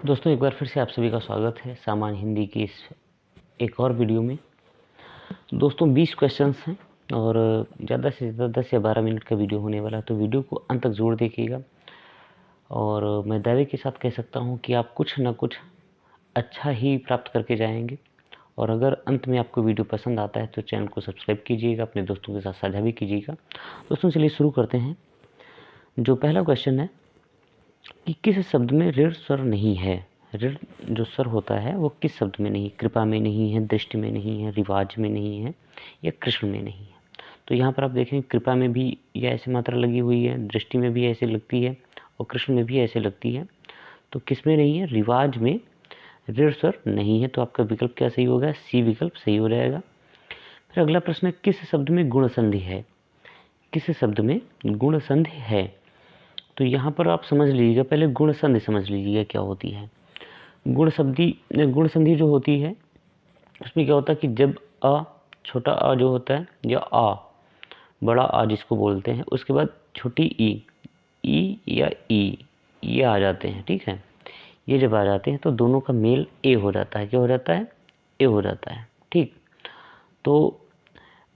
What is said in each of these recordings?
दोस्तों एक बार फिर से आप सभी का स्वागत है सामान्य हिंदी की इस एक और वीडियो में। दोस्तों 20 क्वेश्चंस हैं और ज़्यादा से ज़्यादा 10 या 12 मिनट का वीडियो होने वाला है, तो वीडियो को अंत तक ज़रूर देखिएगा। और मैं दावे के साथ कह सकता हूं कि आप कुछ ना कुछ अच्छा ही प्राप्त करके जाएंगे। और अगर अंत में आपको वीडियो पसंद आता है तो चैनल को सब्सक्राइब कीजिएगा, अपने दोस्तों के साथ साझा भी कीजिएगा। दोस्तों चलिए शुरू करते हैं। जो पहला क्वेश्चन है कि किस शब्द में ऋण स्वर नहीं है। ऋण जो स्वर होता है वो किस शब्द में नहीं, कृपा में नहीं है, दृष्टि में नहीं है, रिवाज में नहीं है या कृष्ण में नहीं है। तो यहाँ पर आप देखें कृपा में भी यह ऐसी मात्रा लगी हुई है, दृष्टि में भी ऐसे लगती है और कृष्ण में भी ऐसे लगती है। तो किस में नहीं है? रिवाज में ऋण स्वर नहीं है। तो आपका विकल्प क्या सही होगा? सी विकल्प सही हो जाएगा। फिर अगला प्रश्न है किस शब्द में गुण संधि है। किस शब्द में गुण संधि है? तो यहाँ पर आप समझ लीजिएगा, पहले गुण संधि समझ लीजिएगा क्या होती है। गुण संधि जो होती है उसमें क्या होता है कि जब अ, छोटा अ जो होता है या आ, बड़ा आ जिसको बोलते हैं, उसके बाद छोटी ई या ई, ये आ जाते हैं। ठीक है, ये जब आ जाते हैं तो दोनों का मेल ए हो जाता है। क्या हो जाता है? ए हो जाता है। ठीक, तो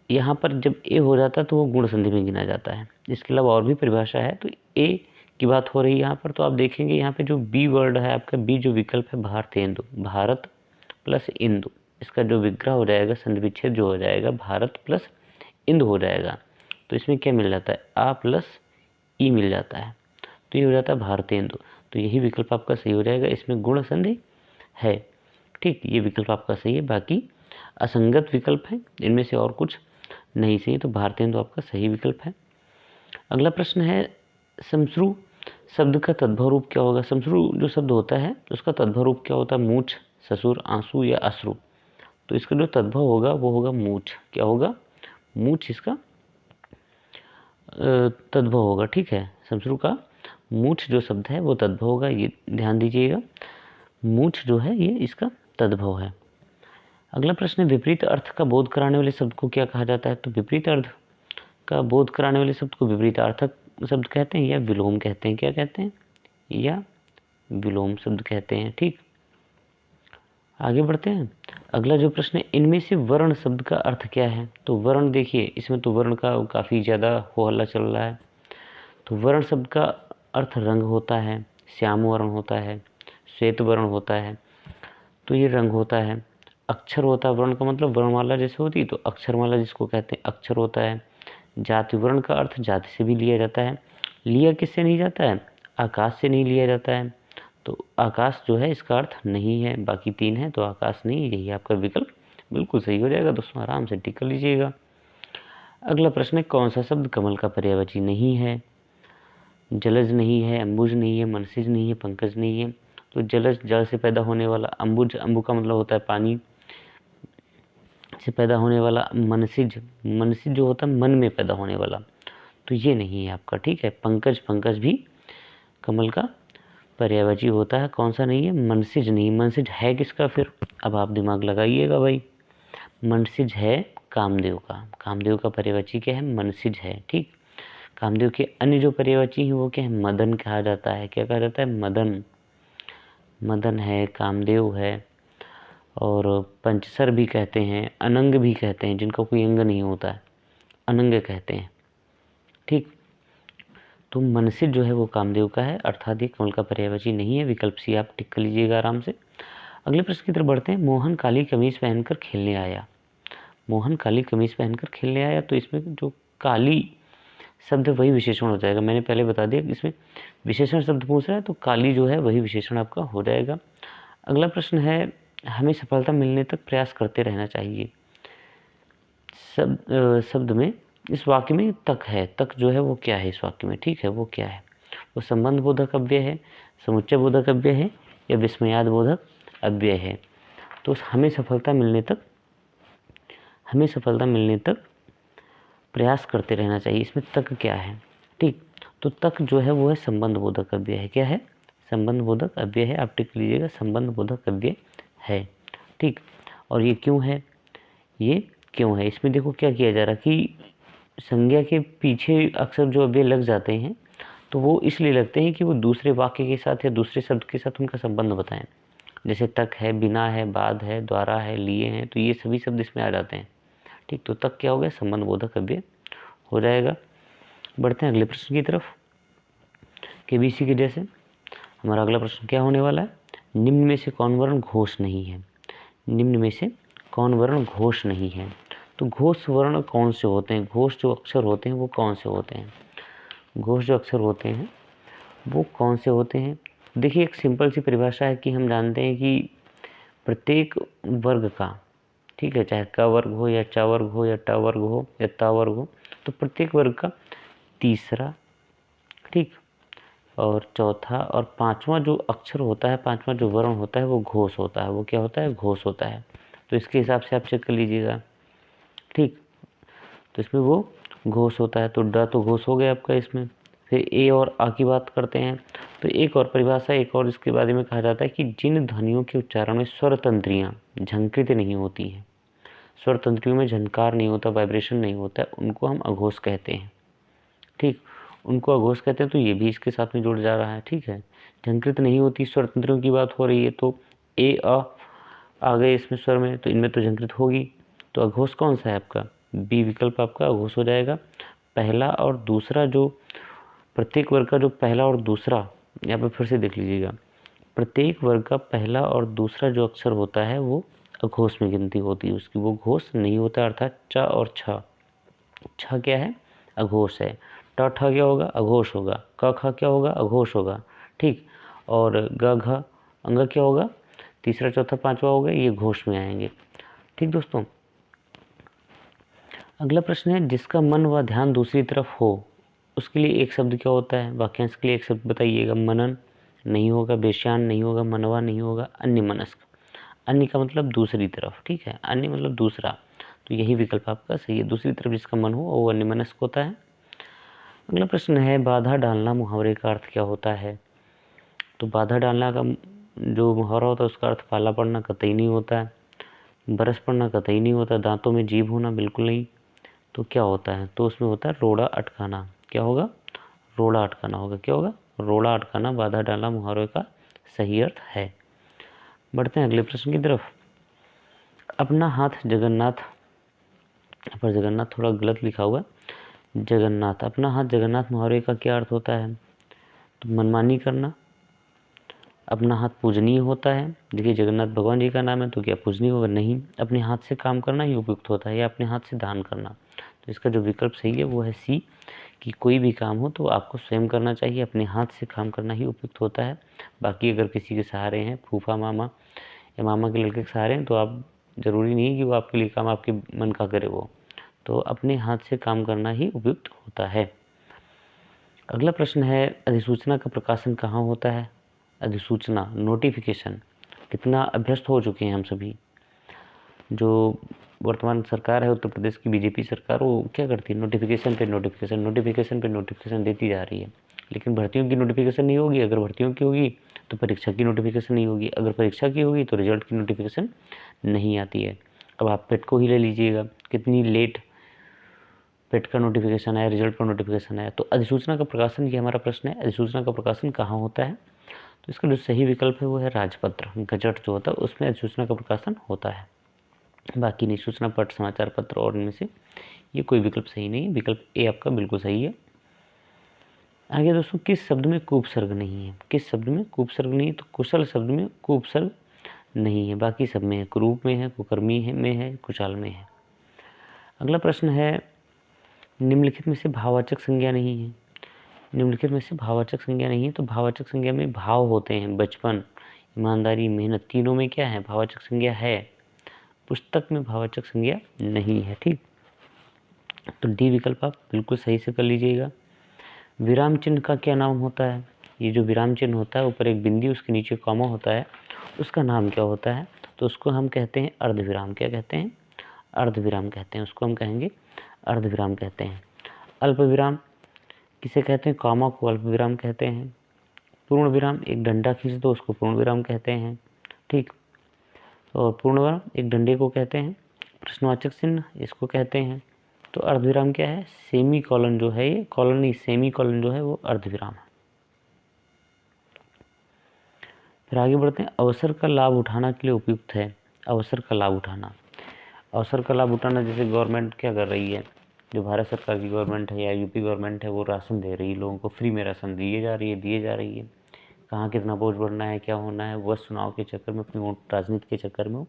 यहाँ पर जब ए हो जाता है तो वो गुण संधि में गिना जाता है। इसके अलावा और भी परिभाषा है। तो ए की बात हो रही है यहाँ पर, तो आप देखेंगे यहाँ पे जो बी वर्ड है आपका, बी जो विकल्प है भारतेंदु, भारत प्लस इंदु, इसका जो विग्रह हो जाएगा, संधि विच्छेद जो हो जाएगा, भारत प्लस इंदु हो जाएगा। तो इसमें क्या मिल जाता है? आ प्लस ई मिल जाता है, तो ये हो जाता है भारतेंदु। तो यही विकल्प आपका सही हो जाएगा, इसमें गुण संधि है। ठीक, ये विकल्प आपका सही है। बाकी असंगत विकल्प है, इनमें से और कुछ नहीं सही, तो भारतेंदु आपका सही विकल्प है। अगला प्रश्न है शमश्रु शब्द का तद्भव रूप क्या होगा। शमश्रु जो शब्द होता है उसका तद्भव रूप क्या होता है? मूछ, ससुर, आंसू या अश्रु। तो इसका जो तद्भव होगा वो होगा मूछ। क्या होगा? मूछ इसका तद्भव होगा। ठीक है, शमश्रु का मूछ जो शब्द है वो तद्भव होगा, ये ध्यान दीजिएगा। मूछ जो है ये इसका तद्भव है। अगला प्रश्न है विपरीत अर्थ का बोध कराने वाले शब्द को क्या कहा जाता है। तो विपरीत अर्थ का बोध कराने वाले शब्द को विपरीतार्थक शब्द कहते हैं या विलोम कहते हैं। क्या कहते हैं? या विलोम शब्द कहते हैं। ठीक, आगे बढ़ते हैं। अगला जो प्रश्न है इनमें से वर्ण शब्द का अर्थ क्या है। तो वर्ण देखिए, इसमें तो वर्ण का काफ़ी ज़्यादा हो हल्ला चल रहा है। तो वर्ण शब्द का अर्थ रंग होता है, श्याम वर्ण होता है, श्वेत वर्ण होता है, तो ये रंग होता है। अक्षर होता है, वर्ण का मतलब वर्णमाला जैसे होती है, तो अक्षरमाला जिसको कहते हैं अक्षर होता है। जाति, वर्ण का अर्थ जाति से भी लिया जाता है। लिया किससे नहीं जाता है? आकाश से नहीं लिया जाता है, तो आकाश जो है इसका अर्थ नहीं है। बाकी तीन है तो आकाश नहीं, यही आपका विकल्प बिल्कुल सही हो जाएगा। दोस्तों आराम से टिक कर लीजिएगा। अगला प्रश्न है कौन सा शब्द कमल का पर्यायवाची नहीं है। जलज नहीं है, अम्बुज नहीं है, मनसिज नहीं है, पंकज नहीं है। तो जलज जल से पैदा होने वाला, अम्बुज अम्बु का मतलब होता है पानी से पैदा होने वाला, मनसिज मनसिज जो होता है मन में पैदा होने वाला, तो ये नहीं है आपका। ठीक है, पंकज पंकज भी कमल का पर्यायवाची होता है। कौन सा नहीं है? मनसिज नहीं। मनसिज है किसका फिर? अब आप दिमाग लगाइएगा भाई। मनसिज है कामदेव का। कामदेव का पर्यायवाची क्या है? मनसिज है। ठीक, कामदेव के अन्य जो पर्यायवाची हैं वो क्या है? मदन कहा जाता है। क्या कहा जाता है? मदन। मदन है, कामदेव है, और पंचसर भी कहते हैं, अनंग भी कहते हैं, जिनका कोई अंग नहीं होता है, अनंग कहते हैं। ठीक, तो मनसिज जो है वो कामदेव का है, अर्थात ये कमल का पर्यायवाची नहीं है। विकल्प सी आप टिक कर लीजिएगा आराम से। अगले प्रश्न की तरफ बढ़ते हैं। मोहन काली कमीज पहनकर खेलने आया। मोहन काली कमीज पहनकर खेलने आया, तो इसमें जो काली शब्द वही विशेषण हो जाएगा। मैंने पहले बता दिया, इसमें विशेषण शब्द पूछ रहा है तो काली जो है वही विशेषण आपका हो जाएगा। अगला प्रश्न है हमें सफलता मिलने तक प्रयास करते रहना चाहिए। शब्द में, इस वाक्य में तक है, तक जो है वो क्या है इस वाक्य में? ठीक है, वो क्या है? वो संबंध बोधक अव्यय है, समुच्चय बोधक अव्यय है या विस्मयाद बोधक अव्यय है। तो हमें सफलता मिलने तक प्रयास करते रहना चाहिए, इसमें तक क्या है? ठीक, तो तक जो है वो है संबंध बोधक अव्यय है। क्या है? संबंध बोधक अव्यय है। आप टिक लीजिएगा, संबंध बोधक अव्यय है। ठीक, और ये क्यों है? ये क्यों है? इसमें देखो क्या किया जा रहा है कि संज्ञा के पीछे अक्सर जो अव्यय लग जाते हैं तो वो इसलिए लगते हैं कि वो दूसरे वाक्य के साथ या दूसरे शब्द के साथ उनका संबंध बताएं। जैसे तक है, बिना है, बाद है, द्वारा है, लिए हैं, तो ये सभी शब्द इसमें आ जाते हैं। ठीक, तो तक क्या हो गया, संबंध बोधक अव्यय हो जाएगा। बढ़ते हैं अगले प्रश्न की तरफ। केबीसी के जैसे हमारा अगला प्रश्न क्या होने वाला है, निम्न में से कौन वर्ण घोष नहीं है। निम्न में से कौन वर्ण घोष नहीं है। तो घोष वर्ण कौन से होते हैं, घोष जो अक्षर होते हैं वो कौन से होते हैं, घोष जो अक्षर होते हैं वो कौन से होते हैं। देखिए, एक सिंपल सी परिभाषा है कि हम जानते हैं कि प्रत्येक वर्ग का, ठीक है, चाहे क वर्ग हो या च वर्ग हो या ट वर्ग हो या त वर्ग हो, तो प्रत्येक वर्ग का तीसरा, ठीक, और चौथा और पांचवा जो अक्षर होता है, पांचवा जो वर्ण होता है वो घोष होता है। वो क्या होता है, घोष होता है। तो इसके हिसाब से आप चेक कर लीजिएगा। ठीक, तो इसमें वो घोष होता है, तो ड तो घोष हो गया आपका इसमें। फिर ए और आ की बात करते हैं, तो एक और परिभाषा, एक और इसके बारे में कहा जाता है कि जिन ध्वनियों के उच्चारण में स्वर तंत्रियाँ झंकृत नहीं होती हैं, स्वर तंत्रियों में झनकार नहीं होता, वाइब्रेशन नहीं होता है, उनको हम अघोष कहते हैं। ठीक, उनको अघोष कहते हैं। तो ये भी इसके साथ में जुड़ जा रहा है। ठीक है, झंकृत नहीं होती, स्वर तंत्रियों की बात हो रही है, तो ए अ आ गए इसमें स्वर में, तो इनमें तो झंकृत होगी। तो अघोष कौन सा है आपका, बी विकल्प आपका अघोष हो जाएगा। पहला और दूसरा जो प्रत्येक वर्ग का जो पहला और दूसरा, यहाँ पर फिर से देख लीजिएगा, प्रत्येक वर्ग का पहला और दूसरा जो अक्षर होता है वो अघोष में गिनती होती है उसकी, वो घोष नहीं होता। अर्थात च और छ, छ क्या है, अघोष है। ट ठ क्या होगा, अघोष होगा। क ख क्या होगा, अघोष होगा। ठीक, और ग घ अंग क्या होगा, तीसरा चौथा पांचवा होगा, ये घोष में आएंगे। ठीक दोस्तों, अगला प्रश्न है, जिसका मन व ध्यान दूसरी तरफ हो उसके लिए एक शब्द क्या होता है। वाक्यांश के लिए एक शब्द बताइएगा। मनन नहीं होगा, बेश्यान नहीं होगा, मनवा नहीं होगा, अन्य मनस्क। अन्य का मतलब दूसरी तरफ, ठीक है, अन्य मतलब दूसरा, तो यही विकल्प आपका सही है। दूसरी तरफ जिसका मन हो वो अन्य मनस्क होता है। अगला प्रश्न है, बाधा डालना मुहावरे का अर्थ क्या होता है। तो बाधा डालना का जो मुहावरा होता है उसका अर्थ पाला पड़ना कतई नहीं होता है, बरस पड़ना कतई नहीं होता, दांतों में जीभ होना बिल्कुल नहीं। तो क्या होता है, तो उसमें होता है रोड़ा अटकाना। क्या होगा, रोड़ा अटकाना होगा। क्या होगा, रोड़ा अटकाना बाधा डालना मुहावरे का सही अर्थ है। बढ़ते हैं अगले प्रश्न की तरफ। अपना हाथ जगन्नाथ, पर जगन्नाथ थोड़ा गलत लिखा हुआ, जगन्नाथ, अपना हाथ जगन्नाथ मुहावरे का क्या अर्थ होता है। तो मनमानी करना। अपना हाथ पूजनीय होता है। देखिए, जगन्नाथ भगवान जी का नाम है, तो क्या पूजनीय होगा, नहीं। अपने हाथ से काम करना ही उपयुक्त होता है, या अपने हाथ से दान करना। तो इसका जो विकल्प सही है वो है सी, कि कोई भी काम हो तो आपको स्वयं करना चाहिए, अपने हाथ से काम करना ही उपयुक्त होता है। बाकी अगर किसी के सहारे हैं, फूफा मामा या मामा के लड़के के सहारे हैं, तो आप ज़रूरी नहीं है कि वो आपके लिए काम आपके मन का करे वो, तो अपने हाथ से काम करना ही उपयुक्त होता है। अगला प्रश्न है, अधिसूचना का प्रकाशन कहाँ होता है। अधिसूचना, नोटिफिकेशन, कितना अभ्यस्त हो चुके हैं हम सभी। जो वर्तमान सरकार है उत्तर प्रदेश की बीजेपी सरकार, वो क्या करती है, नोटिफिकेशन पे नोटिफिकेशन, नोटिफिकेशन पे नोटिफिकेशन देती जा रही है। लेकिन भर्तियों की नोटिफिकेशन नहीं होगी। अगर भर्तियों की होगी तो परीक्षा की नोटिफिकेशन नहीं होगी। अगर परीक्षा की होगी तो रिजल्ट की नोटिफिकेशन नहीं आती है। अब आप पेट को ही ले लीजिएगा, कितनी लेट पेट का नोटिफिकेशन आया, रिजल्ट का नोटिफिकेशन आया। तो अधिसूचना का प्रकाशन, ये हमारा प्रश्न है, अधिसूचना का प्रकाशन कहाँ होता है। तो इसका जो सही विकल्प है वो है राजपत्र, गजट जो होता है उसमें अधिसूचना का प्रकाशन होता है। बाकी नहीं, सूचना पत्र, समाचार पत्र और इनमें से ये कोई विकल्प सही नहीं है। विकल्प ए आपका बिल्कुल सही है। आगे दोस्तों, किस शब्द में कुपसर्ग नहीं है। किस शब्द में कुपसर्ग नहीं है, तो कुशल शब्द में कुपसर्ग नहीं है, बाकी सब में है। कुरूप में है, कुकर्मी है में है, कुचाल में है। अगला प्रश्न है, निम्नलिखित में से भाववाचक संज्ञा नहीं है। निम्नलिखित में से भाववाचक संज्ञा नहीं है, तो भाववाचक संज्ञा में भाव होते हैं, बचपन, ईमानदारी, मेहनत, तीनों में क्या है, भाववाचक संज्ञा है। पुस्तक में भाववाचक संज्ञा नहीं है। ठीक, तो डी विकल्प आप बिल्कुल सही से कर लीजिएगा। विराम चिन्ह का क्या नाम होता है। ये जो विराम चिन्ह होता है, ऊपर एक बिंदी, उसके नीचे कॉमा होता है, उसका नाम क्या होता है। तो उसको हम कहते हैं अर्धविराम। क्या कहते हैं, अर्धविराम कहते हैं, उसको हम कहेंगे अर्धविराम कहते हैं। अल्प विराम किसे कहते हैं, कॉमा को अल्प विराम कहते हैं। पूर्ण विराम, एक डंडा खींच दो उसको पूर्ण विराम कहते हैं। ठीक, और पूर्ण विराम एक डंडे को कहते हैं। प्रश्नवाचक चिन्ह इसको कहते हैं। तो अर्धविराम क्या है? सेमी कॉलन जो है, ये कॉलन नहीं, सेमी कॉलन जो है वो अर्धविराम है। फिर आगे बढ़ते हैं, अवसर का लाभ उठाना के लिए उपयुक्त है। अवसर का लाभ उठाना, अवसर का लाभ उठाना, जैसे गवर्नमेंट क्या कर रही है, जो भारत सरकार की गवर्नमेंट है या यूपी गवर्नमेंट है, वो राशन दे रही है, लोगों को फ्री में राशन दिए जा रही है। कहाँ कितना बोझ बढ़ना है, क्या होना है, बस चुनाव के चक्कर में, अपनी वोट राजनीति के चक्कर में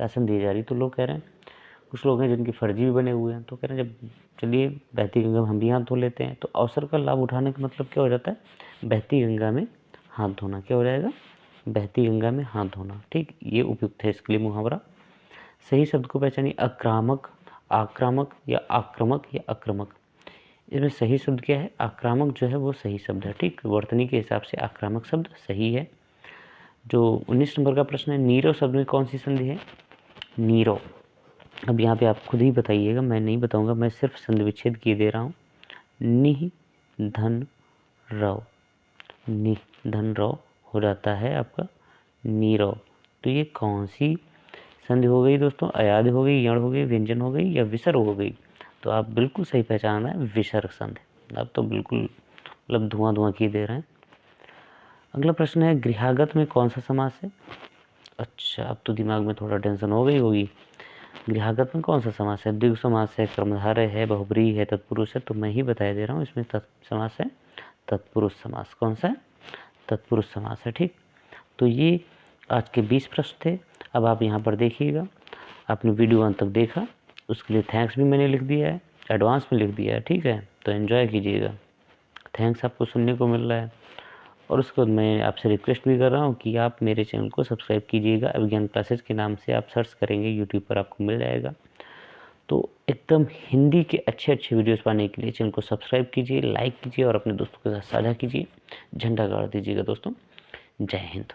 राशन दिए जा रही है। तो लोग कह रहे हैं, कुछ लोग हैं जिनकी फर्जी भी बने हुए हैं, तो कह रहे हैं जब चलिए बहती गंगा में हम भी हाथ धो लेते हैं। तो अवसर का लाभ उठाने का मतलब क्या हो जाता है? बहती गंगा में हाथ धोना। क्या हो जाएगा? बहती गंगा में हाथ धोना। ठीक, ये उपयुक्त है इसके लिए मुहावरा। सही शब्द को पहचानिए, आक्रामक, आक्रामक या आक्रामक या आक्रामक। इसमें सही शब्द क्या है? आक्रामक जो है वो सही शब्द है। ठीक, वर्तनी के हिसाब से आक्रामक शब्द सही है। जो 19 नंबर का प्रश्न है, नीरव शब्द में कौन सी संधि है? नीरव। अब यहाँ पे आप खुद ही बताइएगा, मैं नहीं बताऊंगा, मैं सिर्फ संधि विच्छेद किए दे रहा हूँ। निह धन रव, निह धन रव हो जाता है आपका नीरव। तो ये कौन सी संधि हो गई दोस्तों? अयाद हो गई, यण हो गई, व्यंजन हो गई या विसर्ग हो गई? तो आप बिल्कुल सही पहचाना है, विसर्ग संधि। आप तो बिल्कुल मतलब धुआं धुआं किए दे रहे हैं। अगला प्रश्न है, गृहागत में कौन सा समास है? अच्छा, अब तो दिमाग में थोड़ा टेंशन हो गई होगी। गृहागत में कौन सा समास है? द्विगु समास है, कर्मधारय है, बहुब्रीहि है, तत्पुरुष है। तो मैं ही बताया दे रहा हूँ, इसमें समास है तत्पुरुष समास। कौन सा है? तत्पुरुष समास है। ठीक, तो ये आज के 20 प्रश्न थे। अब आप यहाँ पर देखिएगा, आपने वीडियो अंत तक देखा, उसके लिए थैंक्स भी मैंने लिख दिया है, एडवांस में लिख दिया है। ठीक है, तो एंजॉय कीजिएगा, थैंक्स आपको सुनने को मिल रहा है। और उसके बाद मैं आपसे रिक्वेस्ट भी कर रहा हूँ कि आप मेरे चैनल को सब्सक्राइब कीजिएगा। अभिज्ञान क्लासेस के नाम से आप सर्च करेंगे यूट्यूब पर, आपको मिल जाएगा। तो एकदम हिंदी के अच्छे अच्छे वीडियोस पाने के लिए चैनल को सब्सक्राइब कीजिए, लाइक कीजिए और अपने दोस्तों के साथ साझा कीजिए। झंडा गाड़ दीजिएगा दोस्तों। जय हिंद।